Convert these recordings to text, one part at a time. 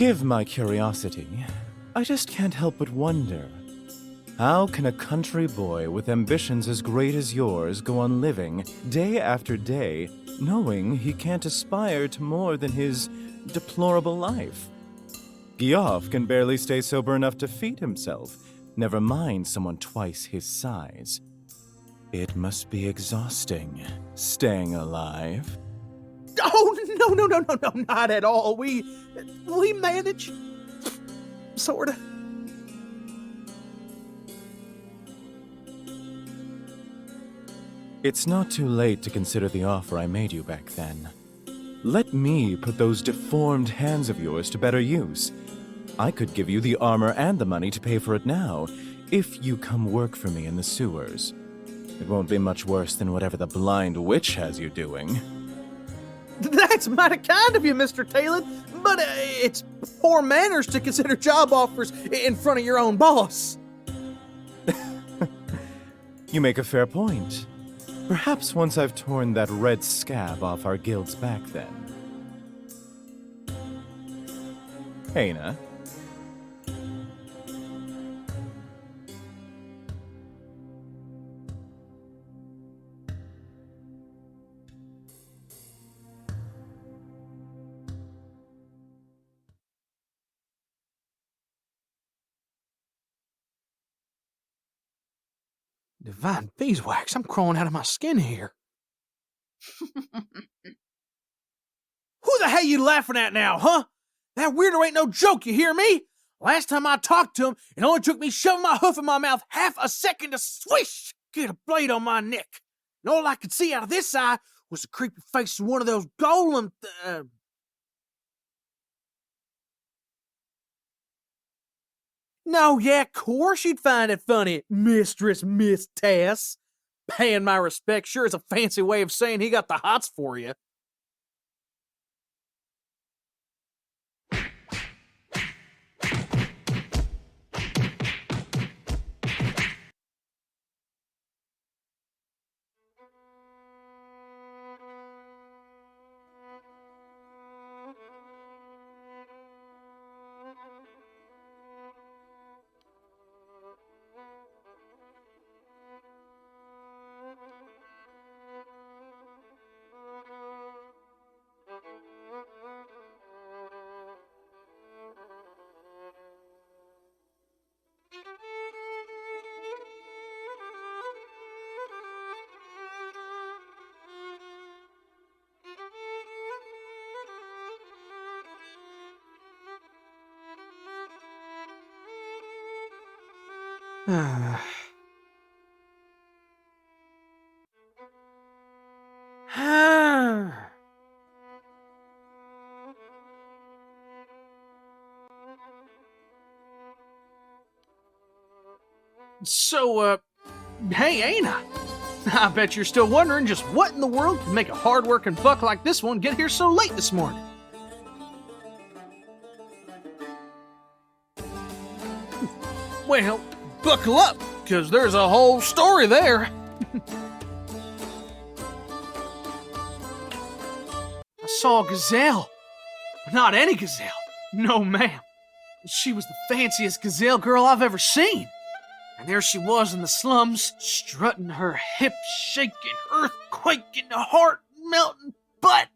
Give my curiosity. I just can't help but wonder. How can a country boy with ambitions as great as yours go on living day after day, knowing he can't aspire to more than his deplorable life? Geoff can barely stay sober enough to feed himself, never mind someone twice his size. It must be exhausting, staying alive. Oh, no, not at all. We manage. Sorta. It's not too late to consider the offer I made you back then. Let me put those deformed hands of yours to better use. I could give you the armor and the money to pay for it now, if you come work for me in the sewers. It won't be much worse than whatever the blind witch has you doing. That's mighty kind of you, Mr. Taylor, but it's poor manners to consider job offers in front of your own boss. You make a fair point. Perhaps once I've torn that red scab off our guild's back then. Hannah. Divine beeswax, I'm crawling out of my skin here. Who the hell you laughing at now, huh? That weirdo ain't no joke, you hear me? Last time I talked to him, it only took me shoving my hoof in my mouth half a second to swish, get a blade on my neck. And all I could see out of this eye was the creepy face of one of those golem... No, yeah, of course you'd find it funny, Mistress Miss Tess. Paying my respect sure is a fancy way of saying he got the hots for you. So, hey, Ana. I bet you're still wondering just what in the world can make a hard-working buck like this one get here so late this morning. Well, buckle up, because there's a whole story there. I saw a gazelle. Not any gazelle. No, ma'am. She was the fanciest gazelle girl I've ever seen. And there she was in the slums, strutting her hip-shaking, earthquaking, heart-melting butt.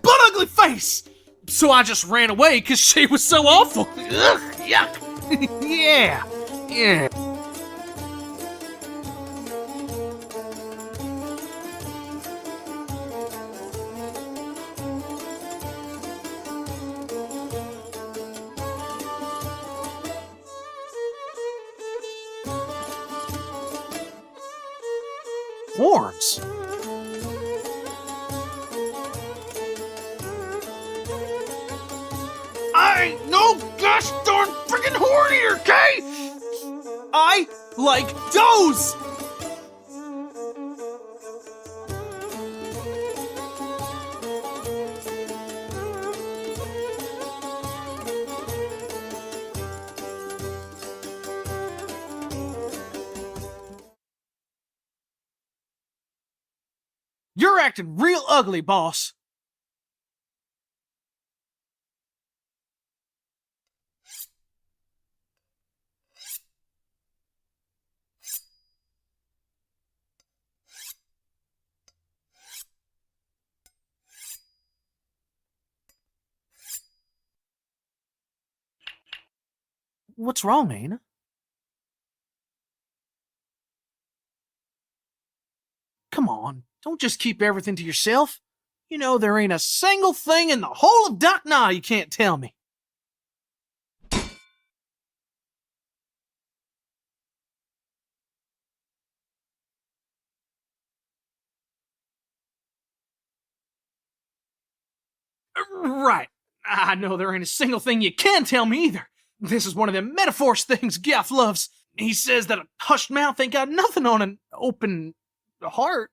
Butt ugly face! So I just ran away because she was so awful. Ugh, yuck. Yeah. Horns? I ain't no gosh darn freaking horn eater, okay? I like does! You're acting real ugly, boss. What's wrong, Aina? Come on, don't just keep everything to yourself. You know there ain't a single thing in the whole of Duck Nah you can't tell me. Right. I know there ain't a single thing you can tell me either. This is one of them metaphors things Gaff loves. He says that a hushed mouth ain't got nothing on an open heart.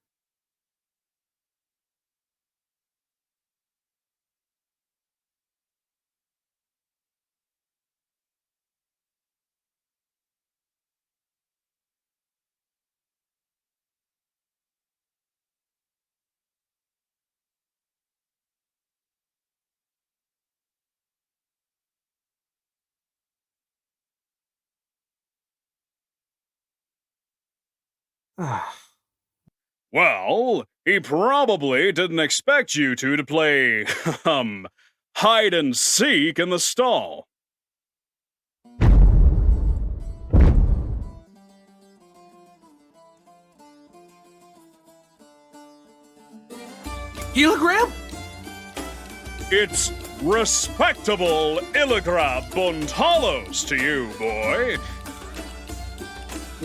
Well, he probably didn't expect you two to play, hide and seek in the stall. Kilogram? It's respectable Illigrab Buntalos to you, boy.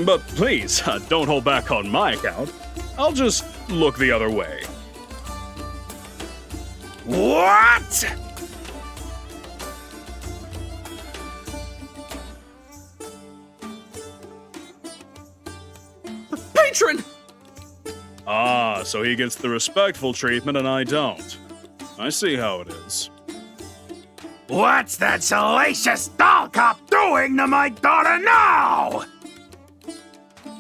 But please, don't hold back on my account. I'll just look the other way. What? Patron! Ah, so he gets the respectful treatment and I don't. I see how it is. What's that salacious doll cop doing to my daughter now?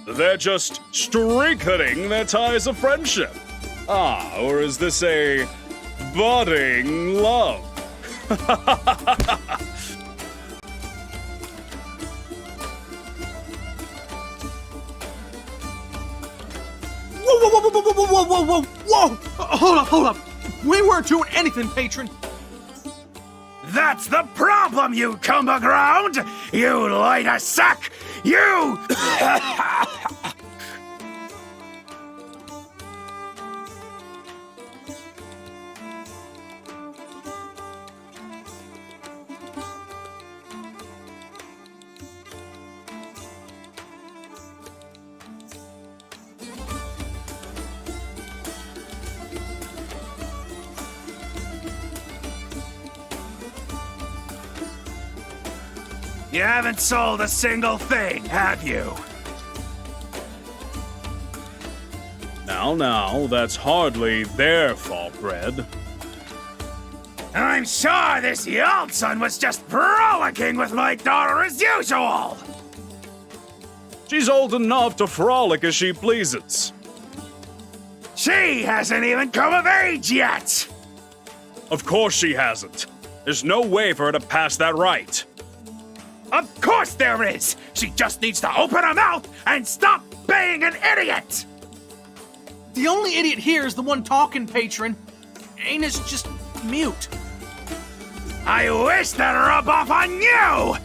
They're just strengthening their ties of friendship. Ah, or is this a budding love? Whoa, whoa, whoa, whoa, whoa, whoa, whoa, whoa, whoa! Hold up. We weren't doing anything, Patron. That's the problem, you come aground! You lighter sack! You! You haven't sold a single thing, have you? Now, that's hardly their fault, Red. I'm sure this Yaltson was just frolicking with my daughter as usual! She's old enough to frolic as she pleases. She hasn't even come of age yet! Of course she hasn't. There's no way for her to pass that right. Of course there is! She just needs to open her mouth and stop being an idiot! The only idiot here is the one talking, Patron. Aina's just mute. I wish that rub off on you!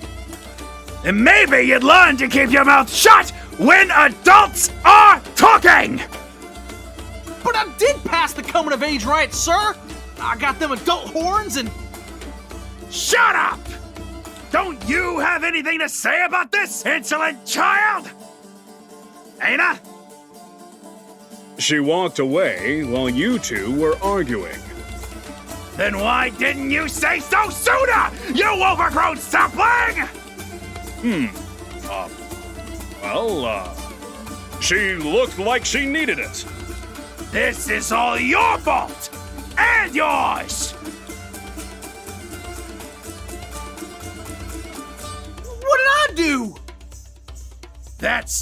And maybe you'd learn to keep your mouth shut when adults are talking! But I did pass the coming of age right, sir. I got them adult horns and... Shut up! Don't you have anything to say about this, insolent child? Aina? She walked away while you two were arguing. Then why didn't you say so sooner, you overgrown sapling? She looked like she needed it. This is all your fault! And yours! What did I do? That's